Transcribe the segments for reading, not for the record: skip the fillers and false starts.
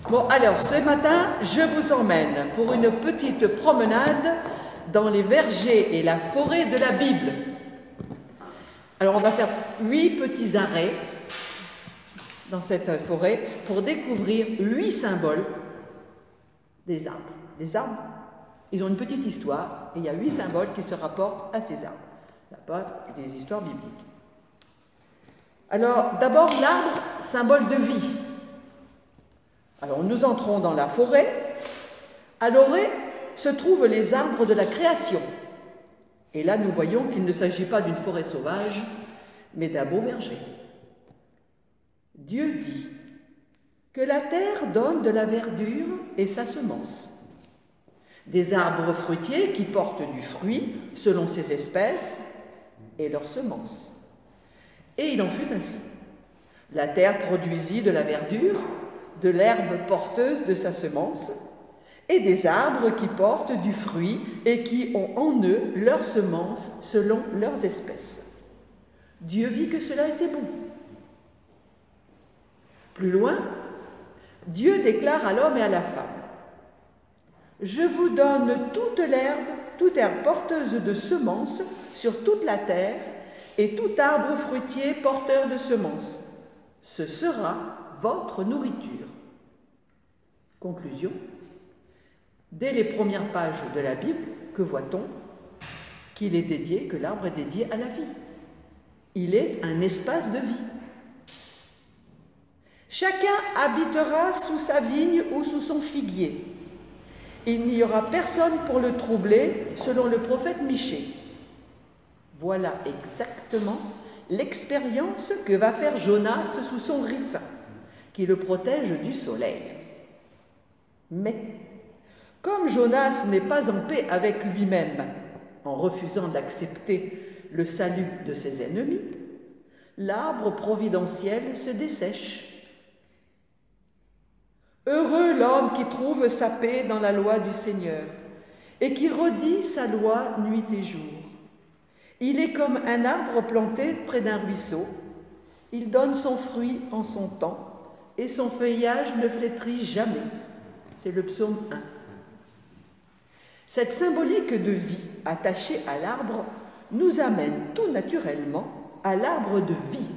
Bon, alors, ce matin, je vous emmène pour une petite promenade dans les vergers et la forêt de la Bible. Alors, on va faire 8 petits arrêts dans cette forêt pour découvrir 8 symboles des arbres. Les arbres, ils ont une petite histoire et il y a 8 symboles qui se rapportent à ces arbres. Il n'y a pas des histoires bibliques. Alors, d'abord, l'arbre, symbole de vie. Alors, nous entrons dans la forêt. À l'orée se trouvent les arbres de la création. Et là, nous voyons qu'il ne s'agit pas d'une forêt sauvage, mais d'un beau verger. Dieu dit que la terre donne de la verdure et sa semence. Des arbres fruitiers qui portent du fruit selon ses espèces et leurs semences. Et il en fut ainsi. La terre produisit de la verdure, de l'herbe porteuse de sa semence, et des arbres qui portent du fruit et qui ont en eux leur semence selon leurs espèces. Dieu vit que cela était bon. Plus loin, Dieu déclare à l'homme et à la femme: « Je vous donne toute herbe porteuse de semences sur toute la terre, et tout arbre fruitier porteur de semences. Ce sera votre nourriture. » Conclusion. Dès les premières pages de la Bible, que voit-on? Que l'arbre est dédié à la vie. Il est un espace de vie. Chacun habitera sous sa vigne ou sous son figuier. Il n'y aura personne pour le troubler, selon le prophète Michée. Voilà exactement l'expérience que va faire Jonas sous son ricin, qui le protège du soleil. Mais, comme Jonas n'est pas en paix avec lui-même, en refusant d'accepter le salut de ses ennemis, l'arbre providentiel se dessèche. Heureux l'homme qui trouve sa paix dans la loi du Seigneur et qui redit sa loi nuit et jour. Il est comme un arbre planté près d'un ruisseau. Il donne son fruit en son temps et son feuillage ne flétrit jamais. C'est le psaume 1. Cette symbolique de vie attachée à l'arbre nous amène tout naturellement à l'arbre de vie,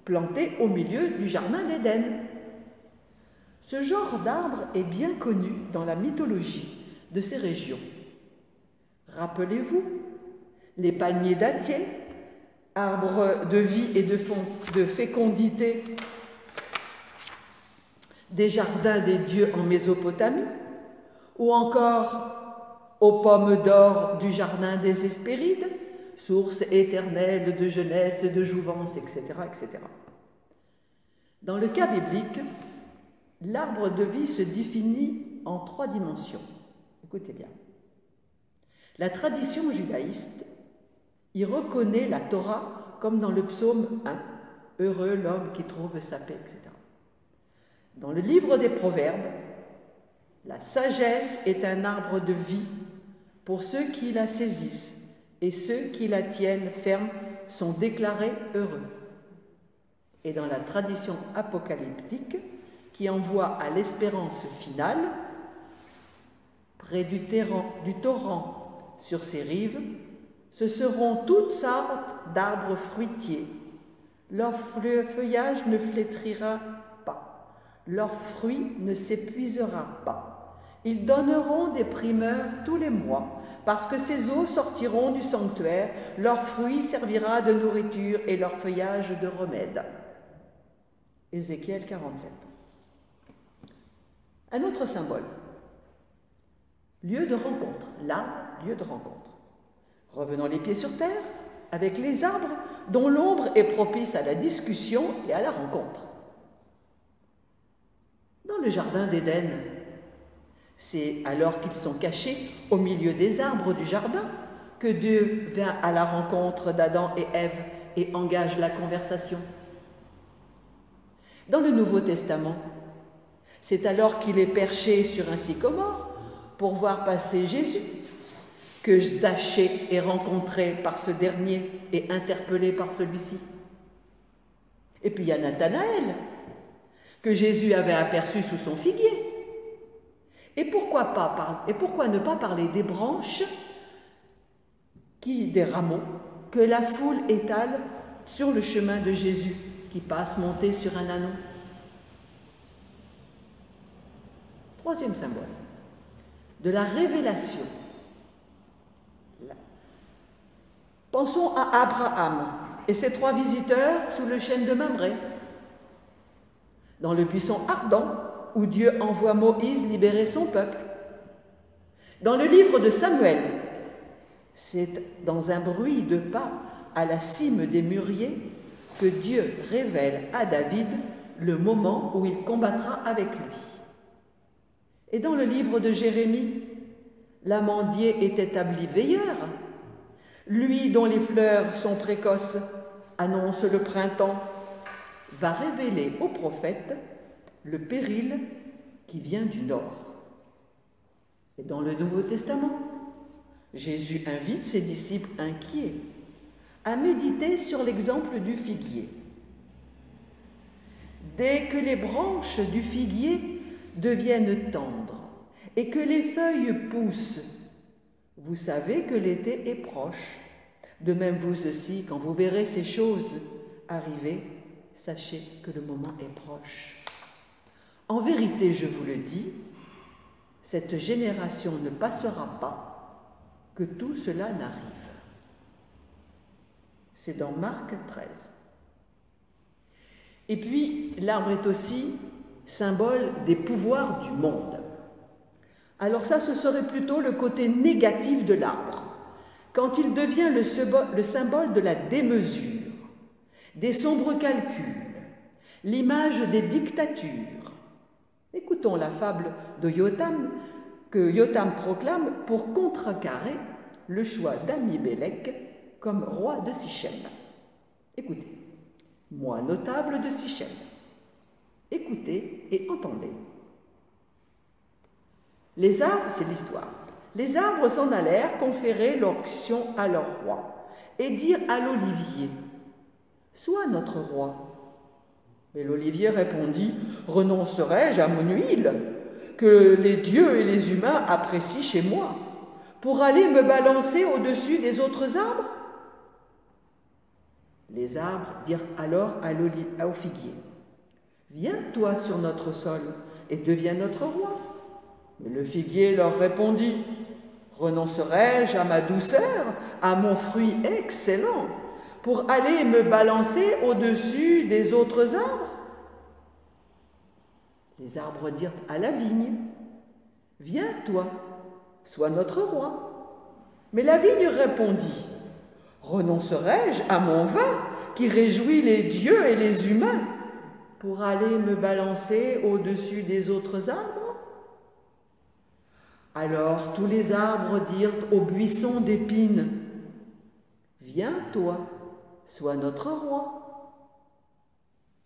planté au milieu du jardin d'Éden. Ce genre d'arbre est bien connu dans la mythologie de ces régions. Rappelez-vous, les palmiers dattiers, arbres de vie et de fécondité des jardins des dieux en Mésopotamie, ou encore aux pommes d'or du jardin des Hespérides, source éternelle de jeunesse, de jouvence, etc., etc. Dans le cas biblique, l'arbre de vie se définit en 3 dimensions. Écoutez bien. La tradition judaïste y reconnaît la Torah comme dans le psaume 1, « Heureux l'homme qui trouve sa paix », etc. Dans le livre des Proverbes, la sagesse est un arbre de vie pour ceux qui la saisissent, et ceux qui la tiennent ferme sont déclarés heureux. Et dans la tradition apocalyptique, qui envoie à l'espérance finale, près du torrent sur ses rives, ce seront toutes sortes d'arbres fruitiers. Leur feuillage ne flétrira pas, leur fruit ne s'épuisera pas. Ils donneront des primeurs tous les mois, parce que ces eaux sortiront du sanctuaire, leur fruit servira de nourriture et leur feuillage de remède. Ézéchiel 47. Un autre symbole, lieu de rencontre, l'arbre, lieu de rencontre. Revenons les pieds sur terre, avec les arbres dont l'ombre est propice à la discussion et à la rencontre. Dans le jardin d'Éden, c'est alors qu'ils sont cachés au milieu des arbres du jardin que Dieu vient à la rencontre d'Adam et Ève et engage la conversation. Dans le Nouveau Testament, c'est alors qu'il est perché sur un sycomore pour voir passer Jésus que Zachée est rencontré par ce dernier et interpellé par celui-ci. Et puis il y a Nathanaël, que Jésus avait aperçu sous son figuier Et pourquoi ne pas parler des branches, des rameaux, que la foule étale sur le chemin de Jésus qui passe monté sur un ânon? Troisième symbole, de la révélation. Pensons à Abraham et ses 3 visiteurs sous le chêne de Mamré, dans le buisson ardent où Dieu envoie Moïse libérer son peuple. Dans le livre de Samuel, c'est dans un bruit de pas à la cime des mûriers que Dieu révèle à David le moment où il combattra avec lui. Et dans le livre de Jérémie, l'amandier est établi veilleur. Lui dont les fleurs sont précoces, annonce le printemps, va révéler au prophète le péril qui vient du nord. Et dans le Nouveau Testament, Jésus invite ses disciples inquiets à méditer sur l'exemple du figuier. Dès que les branches du figuier deviennent tendres et que les feuilles poussent, vous savez que l'été est proche. De même vous aussi, quand vous verrez ces choses arriver, sachez que le moment est proche. En vérité, je vous le dis, cette génération ne passera pas que tout cela n'arrive. C'est dans Marc 13. Et puis, l'arbre est aussi symbole des pouvoirs du monde. Alors ça, ce serait plutôt le côté négatif de l'arbre, quand il devient le symbole de la démesure, des sombres calculs, l'image des dictatures. Écoutons la fable de Yotam, que Yotam proclame pour contrecarrer le choix d'Amibélec comme roi de Sichem. Écoutez, moi notable de Sichem, écoutez et entendez. Les arbres, c'est l'histoire, les arbres s'en allèrent conférer l'onction à leur roi et dire à l'olivier, « Sois notre roi. » Mais l'olivier répondit, « Renoncerai-je à mon huile, que les dieux et les humains apprécient chez moi, pour aller me balancer au-dessus des autres arbres ?» Les arbres dirent alors au figuier, « Viens, toi, sur notre sol, et deviens notre roi. » Mais le figuier leur répondit, « Renoncerai-je à ma douceur, à mon fruit excellent, pour aller me balancer au-dessus des autres arbres ?» Les arbres dirent à la vigne, « Viens, toi, sois notre roi. » Mais la vigne répondit, « Renoncerai-je à mon vin, qui réjouit les dieux et les humains, pour aller me balancer au-dessus des autres arbres ?» Alors tous les arbres dirent au buisson d'épines, « Viens, toi, sois notre roi. »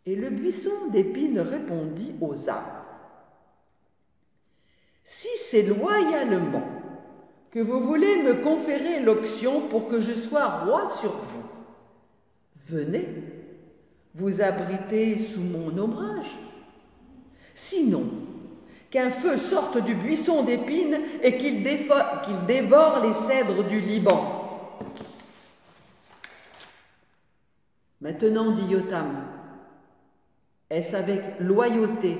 Et le buisson d'épines répondit aux arbres, « Si c'est loyalement que vous voulez me conférer l'onction pour que je sois roi sur vous, venez, vous abriter sous mon ombrage. Sinon, qu'un feu sorte du buisson d'épines et qu'il dévore les cèdres du Liban. » Maintenant, dit Yotam, est-ce avec loyauté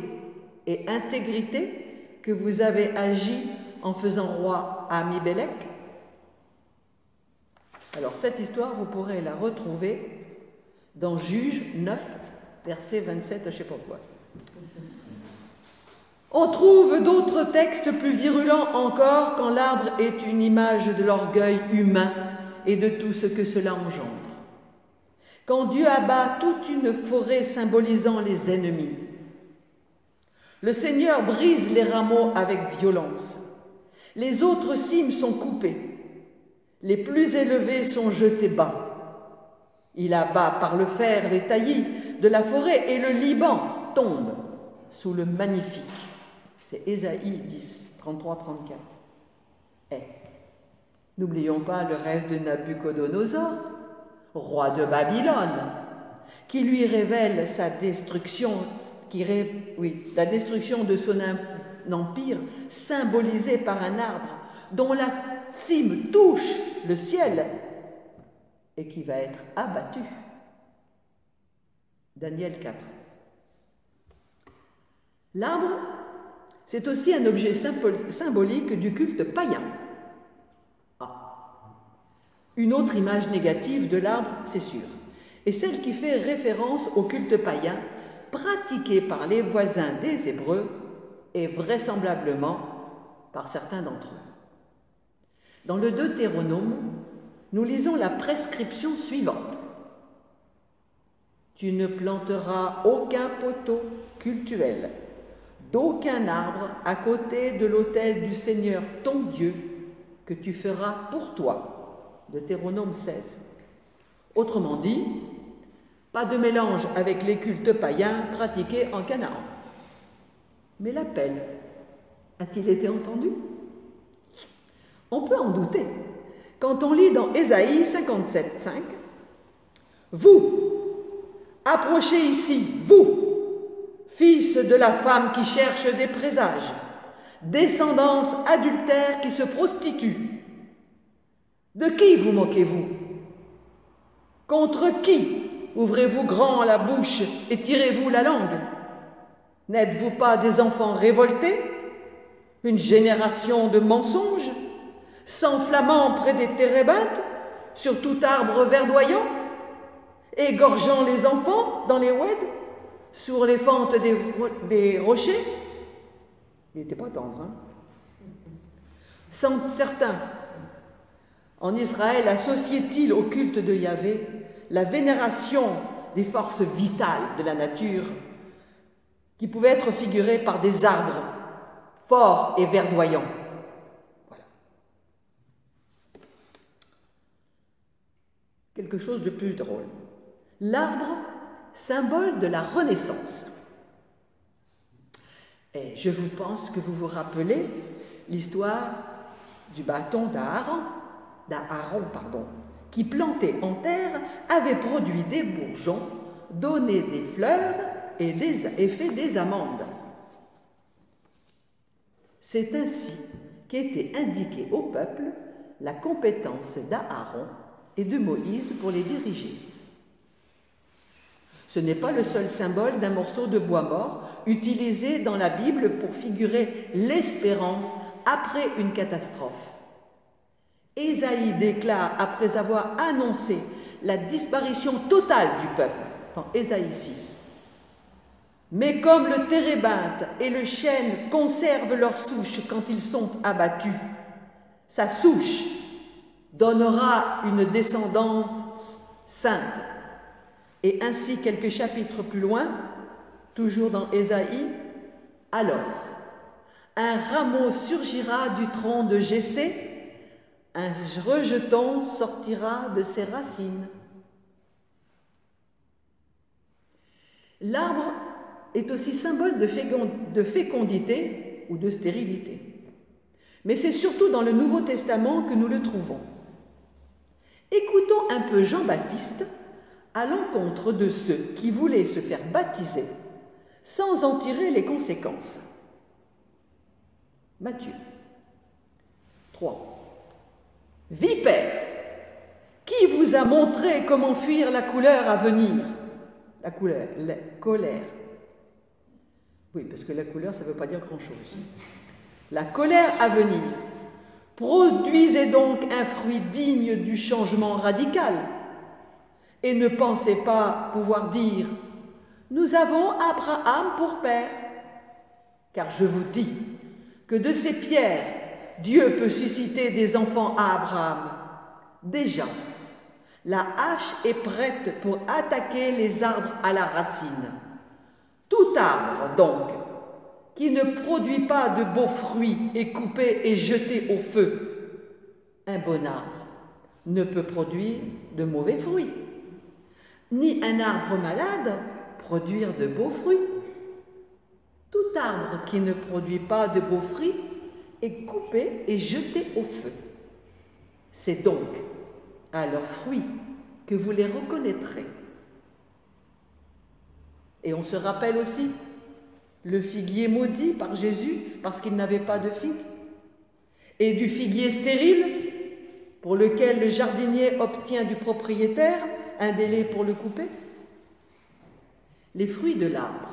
et intégrité que vous avez agi en faisant roi Amibélec? Alors cette histoire, vous pourrez la retrouver dans Juges 9, verset 27, je ne sais pas quoi. On trouve d'autres textes plus virulents encore quand l'arbre est une image de l'orgueil humain et de tout ce que cela engendre. Quand Dieu abat toute une forêt symbolisant les ennemis, le Seigneur brise les rameaux avec violence. Les autres cimes sont coupées. Les plus élevés sont jetés bas. Il abat par le fer les taillis de la forêt et le Liban tombe sous le magnifique. C'est Ésaïe 10, 33-34. Et n'oublions pas le rêve de Nabuchodonosor, roi de Babylone, qui lui révèle sa destruction, la destruction de son empire symbolisé par un arbre dont la cime touche le ciel et qui va être abattu. Daniel 4. L'arbre, c'est aussi un objet symbolique du culte païen. Une autre image négative de l'arbre, c'est sûr, est celle qui fait référence au culte païen pratiqué par les voisins des Hébreux et vraisemblablement par certains d'entre eux. Dans le Deutéronome, nous lisons la prescription suivante. Tu ne planteras aucun poteau cultuel d'aucun arbre à côté de l'autel du Seigneur ton Dieu que tu feras pour toi. Deutéronome 16. Autrement dit, pas de mélange avec les cultes païens pratiqués en Canaan. Mais l'appel, a-t-il été entendu? On peut en douter quand on lit dans Ésaïe 57,5 « Vous, approchez ici, vous, fils de la femme qui cherche des présages, descendance adultère qui se prostitue. De qui vous moquez-vous? Contre qui ouvrez-vous grand la bouche et tirez-vous la langue? N'êtes-vous pas des enfants révoltés? Une génération de mensonges, s'enflammant près des térébintes, sur tout arbre verdoyant, égorgeant les enfants dans les oueds, sur les fentes des rochers? Il n'était pas tendre, hein? Certains, en Israël, associaient-ils au culte de Yahvé la vénération des forces vitales de la nature qui pouvaient être figurées par des arbres forts et verdoyants. Voilà. Quelque chose de plus drôle. L'arbre, symbole de la Renaissance. Et je vous pense que vous vous rappelez l'histoire du bâton d'Aaron, qui planté en terre avait produit des bourgeons, donné des fleurs et fait des amandes. C'est ainsi qu'était indiquée au peuple la compétence d'Aaron et de Moïse pour les diriger. Ce n'est pas le seul symbole d'un morceau de bois mort utilisé dans la Bible pour figurer l'espérance après une catastrophe. Ésaïe déclare, après avoir annoncé la disparition totale du peuple, dans Ésaïe 6, « Mais comme le térébinthe et le chêne conservent leur souche quand ils sont abattus, sa souche donnera une descendance sainte. » Et ainsi, quelques chapitres plus loin, toujours dans Ésaïe, « Alors, un rameau surgira du tronc de Jessé, un rejeton sortira de ses racines. » L'arbre est aussi symbole de fécondité ou de stérilité. Mais c'est surtout dans le Nouveau Testament que nous le trouvons. Écoutons un peu Jean-Baptiste à l'encontre de ceux qui voulaient se faire baptiser sans en tirer les conséquences. Matthieu 3. Vipère, qui vous a montré comment fuir la couleur à venir? La colère. Oui, parce que la couleur, ça ne veut pas dire grand-chose. La colère à venir. Produisez donc un fruit digne du changement radical. Et ne pensez pas pouvoir dire « Nous avons Abraham pour père ». Car je vous dis que de ces pierres, Dieu peut susciter des enfants à Abraham. Déjà, la hache est prête pour attaquer les arbres à la racine. Tout arbre, donc, qui ne produit pas de beaux fruits est coupé et jeté au feu. Un bon arbre ne peut produire de mauvais fruits, ni un arbre malade produire de beaux fruits. Tout arbre qui ne produit pas de beaux fruits est coupé et jeté au feu. C'est donc à leurs fruits que vous les reconnaîtrez. Et on se rappelle aussi le figuier maudit par Jésus parce qu'il n'avait pas de figues, et du figuier stérile pour lequel le jardinier obtient du propriétaire un délai pour le couper. Les fruits de l'arbre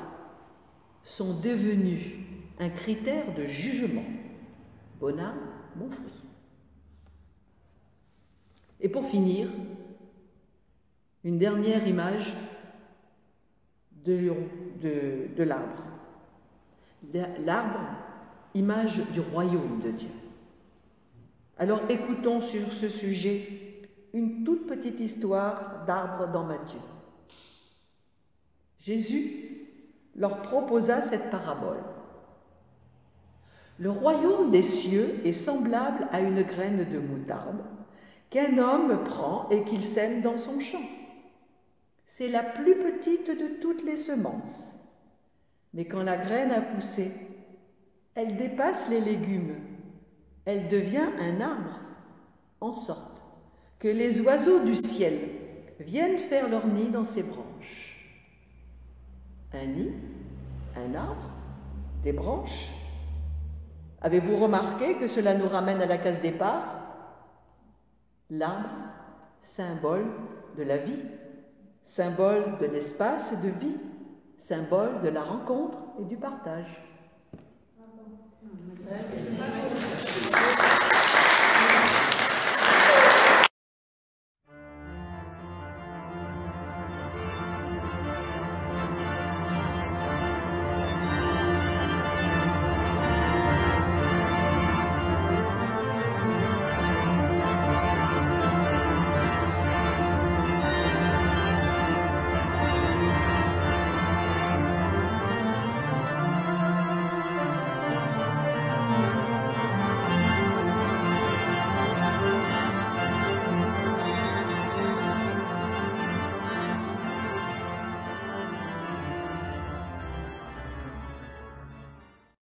sont devenus un critère de jugement. Bon arbre, bon fruit. Et pour finir, une dernière image de l'arbre. L'arbre, image du royaume de Dieu. Alors écoutons sur ce sujet une toute petite histoire d'arbre dans Matthieu. Jésus leur proposa cette parabole. Le royaume des cieux est semblable à une graine de moutarde qu'un homme prend et qu'il sème dans son champ. C'est la plus petite de toutes les semences. Mais quand la graine a poussé, elle dépasse les légumes. Elle devient un arbre, en sorte que les oiseaux du ciel viennent faire leur nid dans ses branches. Un nid, un arbre, des branches. Avez-vous remarqué que cela nous ramène à la case départ? L'arbre, symbole de la vie, symbole de l'espace de vie, symbole de la rencontre et du partage.